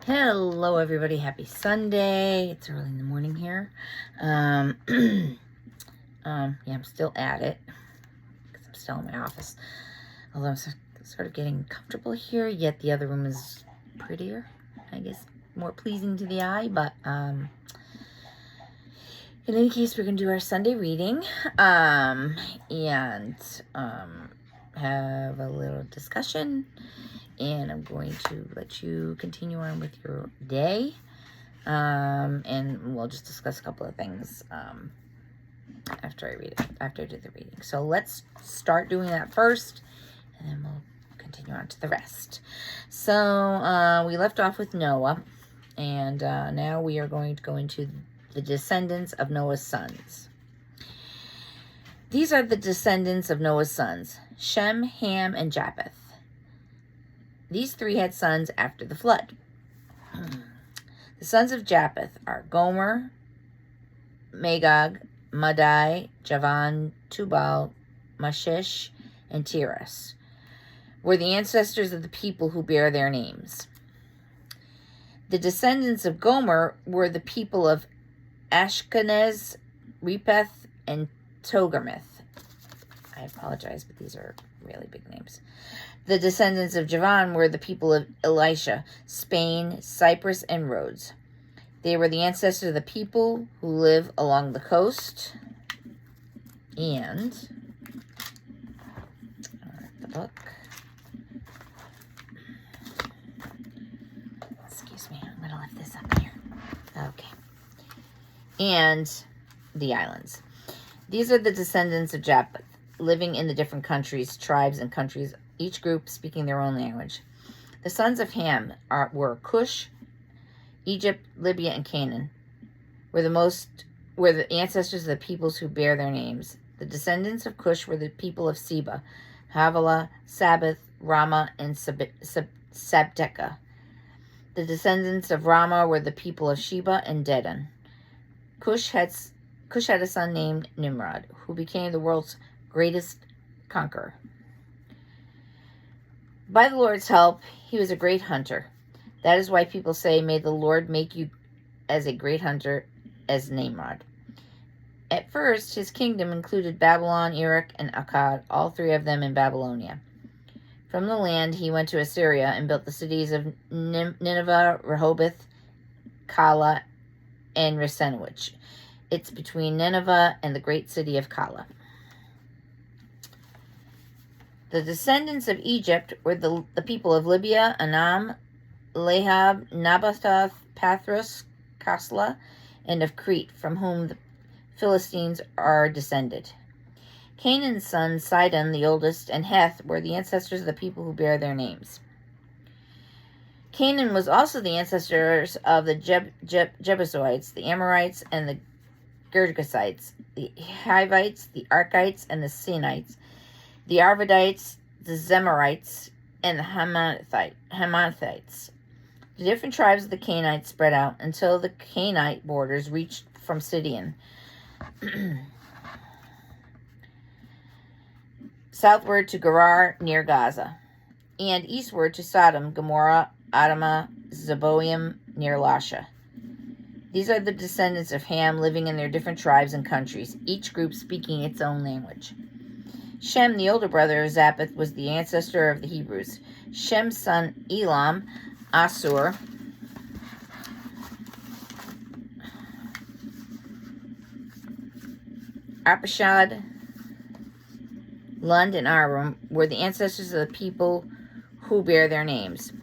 Hello, everybody. Happy Sunday. It's early in the morning here. Yeah, I'm still at it because I'm still in my office. Although I'm sort of getting comfortable here, yet the other room is prettier, I guess, more pleasing to the eye. But in any case, we're going to do our Sunday reading and have a little discussion. And I'm going to let you continue on with your day. And we'll just discuss a couple of things after I do the reading. So let's start doing that first, and then we'll continue on to the rest. So we left off with Noah, and now we are going to go into the descendants of Noah's sons. These are the descendants of Noah's sons: Shem, Ham, and Japheth. These three had sons after the flood. The sons of Japheth are Gomer, Magog, Madai, Javan, Tubal, Mashish, and Tiras, were the ancestors of the people who bear their names. The descendants of Gomer were the people of Ashkenaz, Repeth, and Togarmith. I apologize, but these are really big names. The descendants of Javan were the people of Elisha, Spain, Cyprus, and Rhodes. They were the ancestors of the people who live along the coast. And the book. Excuse me, I'm going to lift this up here. Okay. And the islands. These are the descendants of Japheth, living in the different countries, tribes, and countries, each group speaking their own language. The sons of Ham were Cush, Egypt, Libya, and Canaan, were the ancestors of the peoples who bear their names. The descendants of Cush were the people of Seba, Havilah, Sabbath, Ramah, and Sabteca. The descendants of Ramah were the people of Sheba and Dedan. Cush had a son named Nimrod, who became the world's greatest conqueror. By the Lord's help, he was a great hunter. That is why people say, "May the Lord make you as a great hunter as Nimrod." At first, his kingdom included Babylon, Erech, and Akkad, all three of them in Babylonia. From the land, he went to Assyria and built the cities of Nineveh, Rehoboth, Calah, and Resenwich. It's between Nineveh and the great city of Calah. The descendants of Egypt were the people of Libya, Anam, Lahab, Nabathoth, Pathros, Kasla, and of Crete, from whom the Philistines are descended. Canaan's son, Sidon, the oldest, and Heth were the ancestors of the people who bear their names. Canaan was also the ancestors of the Jebusites, the Amorites, and the Girgashites, the Hivites, the Arkites, and the Sinites, the Arvadites, the Zemarites, and the Hamathites. The different tribes of the Canaanites spread out until the Canaanite borders reached from Sidon southward to Gerar near Gaza, and eastward to Sodom, Gomorrah, Admah, Zeboim near Lasha. These are the descendants of Ham, living in their different tribes and countries, each group speaking its own language. Shem, the older brother of Japheth, was the ancestor of the Hebrews. Shem's son Elam, Assur, Arpachshad, Lud, and Aram were the ancestors of the people who bear their names.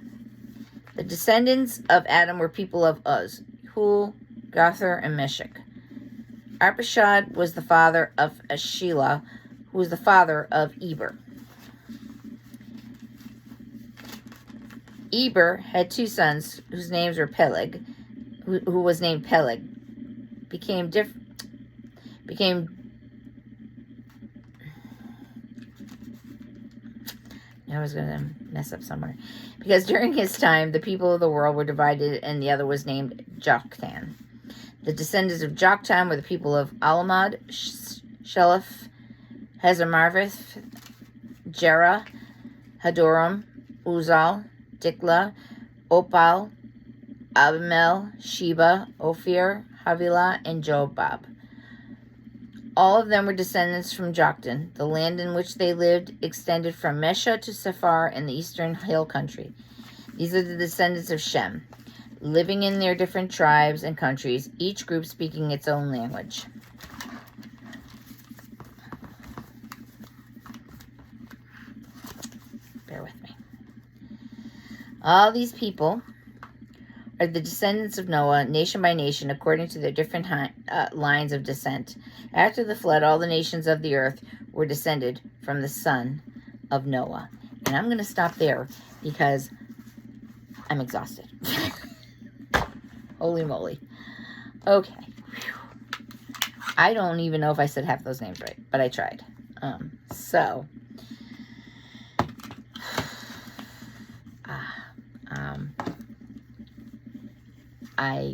The descendants of Adam were people of Uz, Hul, Gother, and Meshech. Arpachshad was the father of Shelah, who was the father of Eber. Eber had two sons whose names were Peleg, who was named Peleg. I was going to mess up somewhere. Because during his time, the people of the world were divided, and the other was named Joktan. The descendants of Joktan were the people of Alamad, Sheleph, Hazarmaveth, Jerah, Hadoram, Uzal, Dikla, Opal, Abimelech, Sheba, Ophir, Havilah, and Jobab. All of them were descendants from Joktan. The land in which they lived extended from Mesha to Sephar in the eastern hill country. These are the descendants of Shem, living in their different tribes and countries, each group speaking its own language. Bear with me. All these people are the descendants of Noah, nation by nation, according to their different lines of descent. After the flood, all the nations of the earth were descended from the son of Noah. And I'm going to stop there because I'm exhausted. Holy moly. Okay. I don't even know if I said half those names right, but I tried.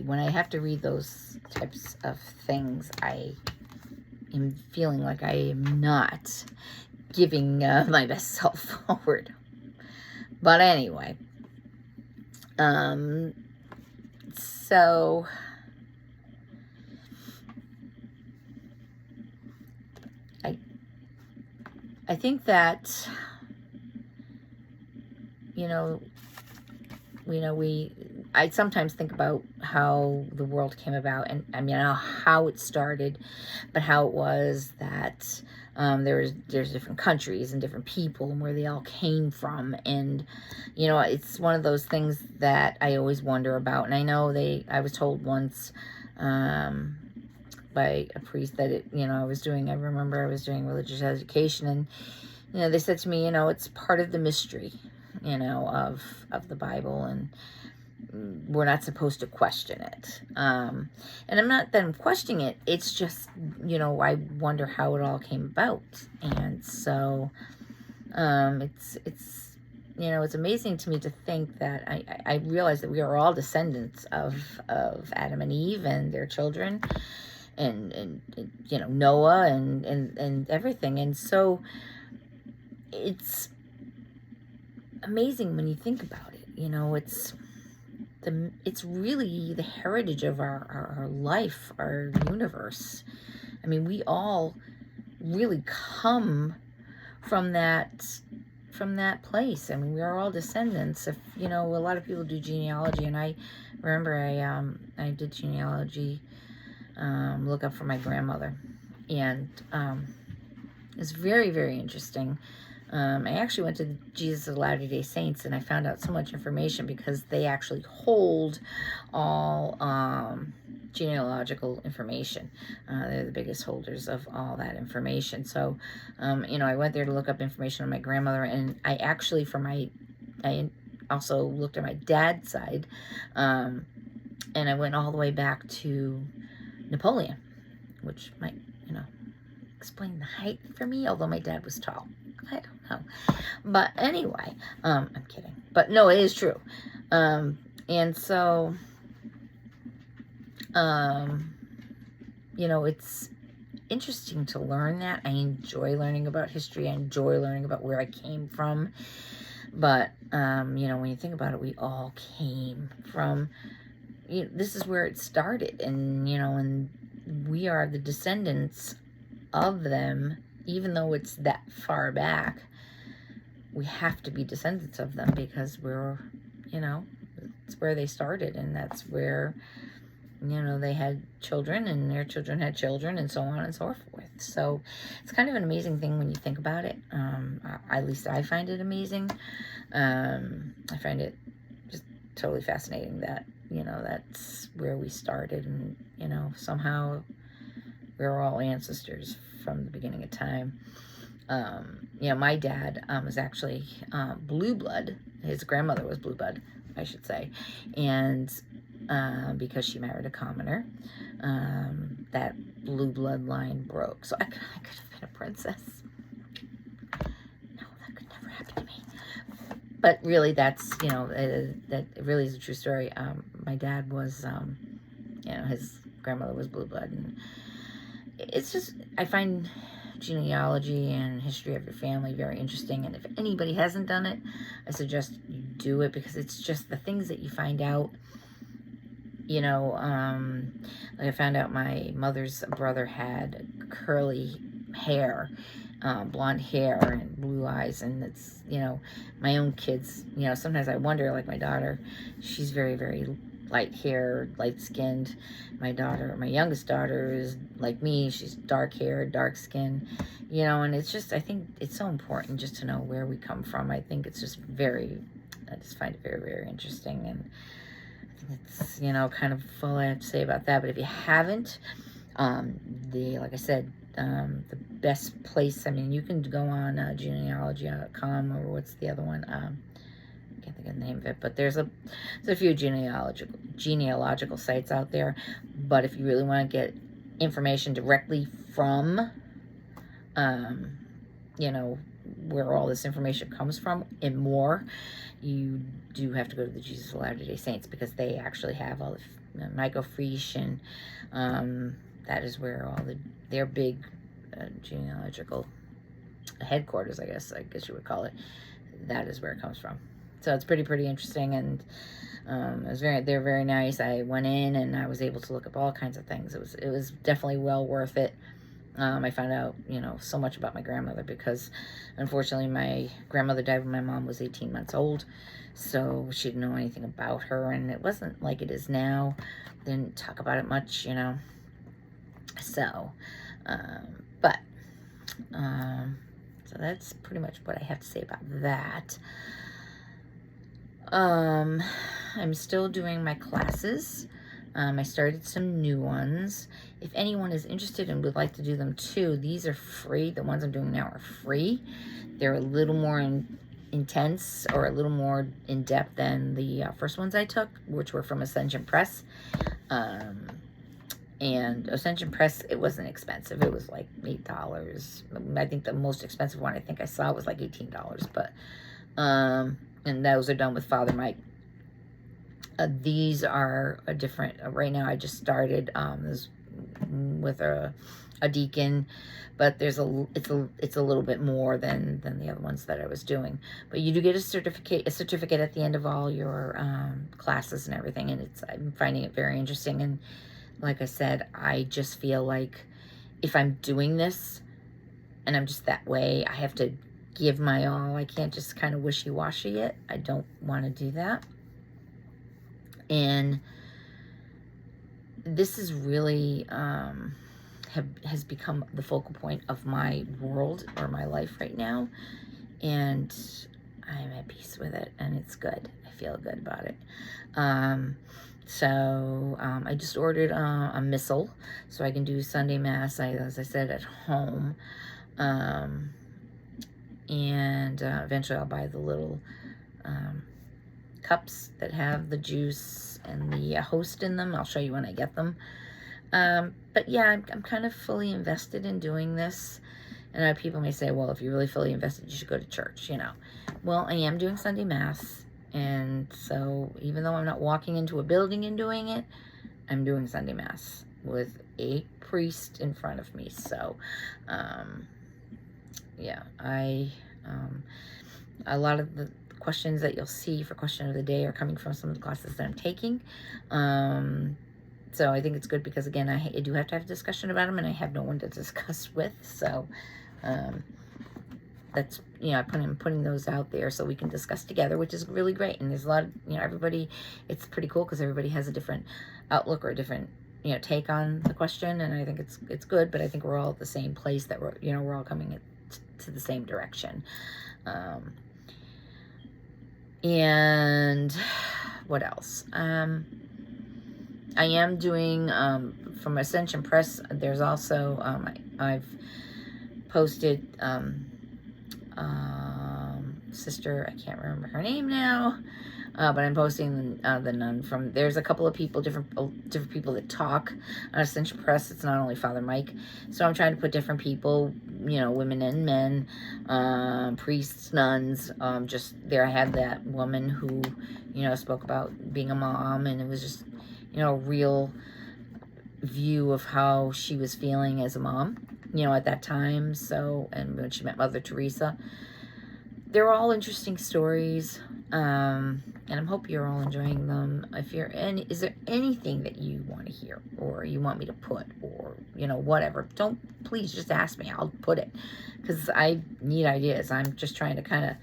When I have to read those types of things, I am feeling like I am not giving my best self forward. But anyway, so I think that, I sometimes think about how the world came about, and I mean, how it started, but how it was that there's different countries and different people and where they all came from. And, it's one of those things that I always wonder about. And I know I was told once by a priest that I remember I was doing religious education, and, they said to me, it's part of the mystery, of the Bible, and we're not supposed to question it. And I'm not that I'm questioning it. It's just, I wonder how it all came about. And so, it's amazing to me to think that I realize that we are all descendants of Adam and Eve and their children, and Noah and everything. And so it's amazing when you think about it. It's really the heritage of our life, our universe. I mean, we all really come from that place. I mean, we are all descendants. If a lot of people do genealogy, and I remember I did genealogy, look up for my grandmother, and it's very, very interesting. I actually went to Jesus of Latter-day Saints, and I found out so much information because they actually hold all genealogical information. They're the biggest holders of all that information. So, I went there to look up information on my grandmother, and I actually, I also looked at my dad's side, and I went all the way back to Napoleon, which might, explain the height for me, although my dad was tall. I don't know. But anyway, I'm kidding. But no, it is true. And so, it's interesting to learn that. I enjoy learning about history. I enjoy learning about where I came from. But, when you think about it, we all came from, this is where it started. And, and we are the descendants of them. Even though it's that far back, we have to be descendants of them because we're, it's where they started, and that's where, they had children, and their children had children, and so on and so forth. So it's kind of an amazing thing when you think about it. At least I find it amazing. I find it just totally fascinating that, that's where we started, and, somehow we're all ancestors from the beginning of time. My dad was actually blue blood. His grandmother was blue blood, I should say. And because she married a commoner, that blue blood line broke. So I could have been a princess. No, that could never happen to me. But really, that's, that really is a true story. My dad was, his grandmother was blue blood, and it's just, I find genealogy and history of your family very interesting. And if anybody hasn't done it, I suggest you do it, because it's just the things that you find out you know, like I found out my mother's brother had curly hair, blonde hair and blue eyes, and it's, you know, my own kids, you know, sometimes I wonder, like my daughter, she's very, very light hair, light skinned. My youngest daughter is like me, she's dark hair, dark skin, you know, and it's just, I think it's so important just to know where we come from. I think it's just I just find it very, very interesting, and it's, you know, kind of all I have to say about that. But if you haven't, like I said, the best place, I mean, you can go on genealogy.com, or what's the other one? I can't think of the name of it, but there's a few genealogical sites out there. But if you really want to get information directly from, you know, where all this information comes from and more, you do have to go to the Jesus of Latter-day Saints, because they actually have all the Michael Frisch, and that is where all their big genealogical headquarters, I guess you would call it, that is where it comes from. So it's pretty interesting, and they're very nice. I went in and I was able to look up all kinds of things. It was definitely well worth it. I found out, you know, so much about my grandmother, because unfortunately my grandmother died when my mom was 18 months old, so she didn't know anything about her, and it wasn't like it is now. Didn't talk about it much, you know. So, but so that's pretty much what I have to say about that. I'm still doing my classes. I started some new ones. If anyone is interested and would like to do them too, these are free. The ones I'm doing now are free. They're a little more intense, or a little more in-depth than the first ones I took, which were from Ascension Press. And Ascension Press, it wasn't expensive. It was like $8. I think the most expensive one I think I saw was like $18. But, and those are done with Father Mike. These are a different, right now I just started this with a deacon, but it's a little bit more than the other ones that I was doing. But you do get a certificate at the end of all your classes and everything, and I'm finding it very interesting. And like I said, I just feel like if I'm doing this and I'm just that way, I have to give my all. I can't just kind of wishy-washy it. I don't want to do that. And this is really has become the focal point of my world, or my life right now, and I'm at peace with it, and it's good. I feel good about it. So I just ordered a missal so I can do Sunday Mass, as I said, at home. And eventually I'll buy the little cups that have the juice and the host in them. I'll show you when I get them. But yeah, I'm kind of fully invested in doing this. And people may say, well, if you're really fully invested, you should go to church, you know. Well, I am doing Sunday Mass. And so even though I'm not walking into a building and doing it, I'm doing Sunday Mass with a priest in front of me. So, yeah, a lot of the questions that you'll see for question of the day are coming from some of the classes that I'm taking. So I think it's good, because again, I do have to have a discussion about them, and I have no one to discuss with. So that's, you know, I'm putting those out there so we can discuss together, which is really great. And there's a lot of, you know, everybody, it's pretty cool because everybody has a different outlook or a different, you know, take on the question. And I think it's good, but I think we're all at the same place, that we're all coming to the same direction. And what else? I am doing, from Ascension Press, there's also, I've posted, sister, I can't remember her name now, but I'm posting the nun from, there's a couple of people, different people that talk on Ascension Press. It's not only Father Mike, so I'm trying to put different people, you know, women and men, priests, nuns, just there. I had that woman who, you know, spoke about being a mom, and it was just, you know, a real view of how she was feeling as a mom, you know, at that time. So, and when she met Mother Teresa, they're all interesting stories. And I hope you're all enjoying them. Is there anything that you want to hear or you want me to put or, whatever, please just ask me. I'll put it because I need ideas. I'm just trying to kind of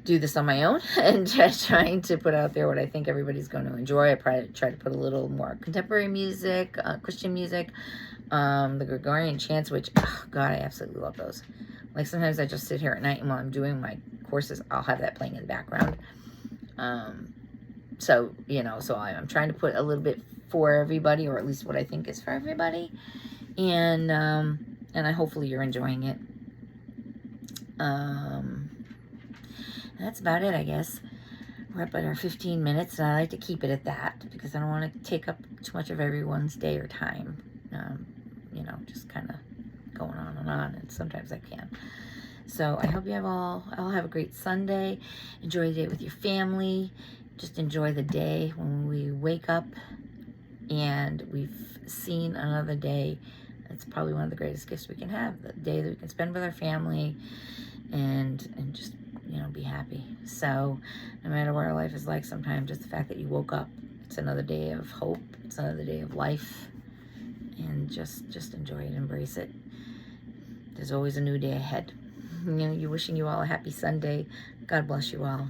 do this on my own and just trying to put out there what I think everybody's going to enjoy. I try to put a little more contemporary music, Christian music, the Gregorian chants, which, oh God, I absolutely love those. Like sometimes I just sit here at night and while I'm doing my courses, I'll have that playing in the background. So I'm trying to put a little bit for everybody, or at least what I think is for everybody. And hopefully you're enjoying it. That's about it, I guess. We're up at our 15 minutes, and I like to keep it at that because I don't want to take up too much of everyone's day or time. Just kind of going on, and sometimes I can. So I hope you all have a great Sunday. Enjoy the day with your family. Just enjoy the day when we wake up and we've seen another day. It's probably one of the greatest gifts we can have, the day that we can spend with our family and just, be happy. So no matter what our life is like, sometimes just the fact that you woke up, it's another day of hope. It's another day of life. And just enjoy it, embrace it. There's always a new day ahead. Wishing you all a happy Sunday. God bless you all.